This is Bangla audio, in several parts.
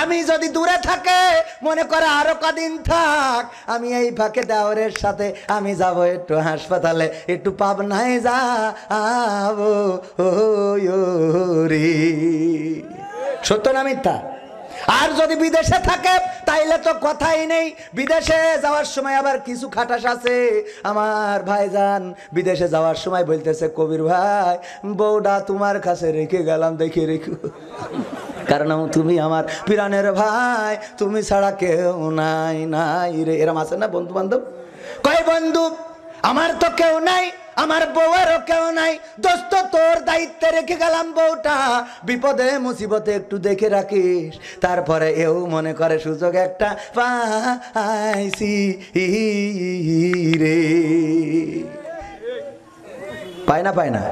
স্বামী যদি দূরে থাকে মনে করে আরো কদিন থাক, আমি এই ফাঁকে দেওরের সাথে আমি যাব একটু হাসপাতালে, একটু পাবনায় যাবো রে। সত্য না মিথ্যা? আর যদি বিদেশে থাকে তাইলে তো কথাই নেই। বিদেশে যাওয়ার সময় আবার কিছু খাটাস আছে। আমার ভাইজান বিদেশে যাওয়ার সময় বলতেছে, কবির ভাই বউটা তোমার কাছে রেখে গেলাম, দেখে রেখো, কারণ তুমি আমার প্রাণের ভাই, তুমি ছাড়া কেউ নাই নাই রে। এরম আছে না বন্ধু বান্ধব? কয় বন্ধু আমার তো কেউ নাই, আমার বউয়েরও কেউ নাই, দোস্ত তোর দায়িত্বে রেখে গেলাম বউটা, বিপদে মুসিবতে একটু দেখে রাখিস। তারপরে এও মনে করে সুযোগ একটা পাইছি রে। পায় না? পায় না?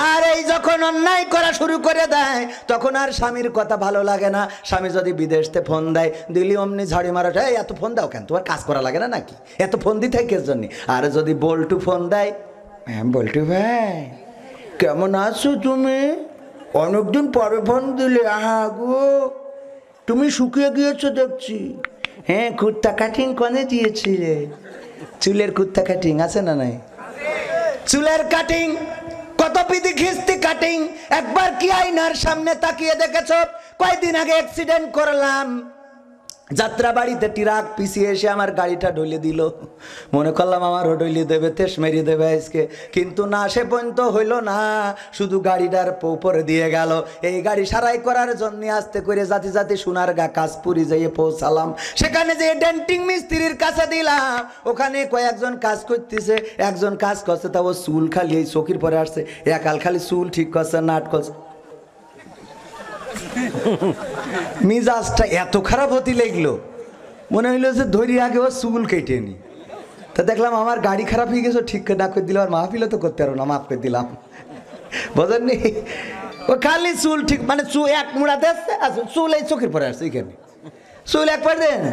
আর এই যখন অন্যায় করা শুরু করে দেয় তখন আর স্বামীর কথা ভালো লাগে না। স্বামী যদি বিদেশতে ফোন দেয়, দিলি অমনি ঝাড়ি মারা, এত ফোন দাও কেন, তোমার কাজ করা লাগে না নাকি, এত ফোন দিতে হয় কের জন্য? আর যদি বল্টু ফোন দেয়, হ্যাঁ বল্টু ভাই কেমন আছো তুমি, অনেকদিন পরে ফোন দিলে, আহা গো তুমি শুকিয়ে গিয়েছো দেখছি। হ্যাঁ কুর্তা কাটিং কোনে দিয়েছিলে? চুলের কুর্তা কাটিং আছে না নাই? চুলের কাটিং কত পিদি খিস্তি কাটিং, একবার কি আয়নার সামনে তাকিয়ে দেখেছ? কয়েকদিন আগে অ্যাক্সিডেন্ট করলাম, যাত্রা বাড়িতে ট্রাক পিছিয়ে এসে আমার গাড়িটা ঢলে দিল। মনে করলাম আমারও ঢলে দেবে, তেস মেরিয়ে দেবে আজকে, কিন্তু না, সে পর্যন্ত হইল না, শুধু গাড়িটার উপরে দিয়ে গেল। এই গাড়ি সারাই করার জন্য আস্তে করে জাতি জাতি সোনারগা কাশপুরি যেয়ে পৌঁছালাম। সেখানে যে ডেন্টিং মিস্ত্রির কাছে দিলাম, ওখানে কয়েকজন কাজ করতেছে, একজন কাজ করছে তা ও চুল খালি এই চোখের পরে আসছে, একাল খালি চুল ঠিক করছে, নাট করছে। মিজাজটা এত খারাপ হতে লাগলো, মনে হইলো যে ধরি আগে ও চুল কেটে নি। তা দেখলাম আমার গাড়ি খারাপ হয়ে গেছে, ঠিক না করে দিলাম, আর মাহফিলও তো করতে পারো না, মাফ করে দিলাম, বোঝেননি? ও খালি চুল ঠিক, মানে চুল এক মুড়াতে আসছে, চুল এই চোখের পরে আসছে, এখানে চুল এক পরে দেন।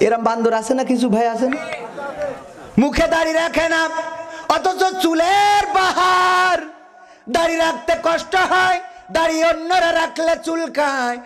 এরম বান্দর আছে না কিছু ভাই, আছে না? মুখে দাড়ি রাখে না, অথচ চুলের বাহার, দাড়ি রাখতে কষ্ট হয়, দাড়ি অন্যরা রাখলে চুলকায়।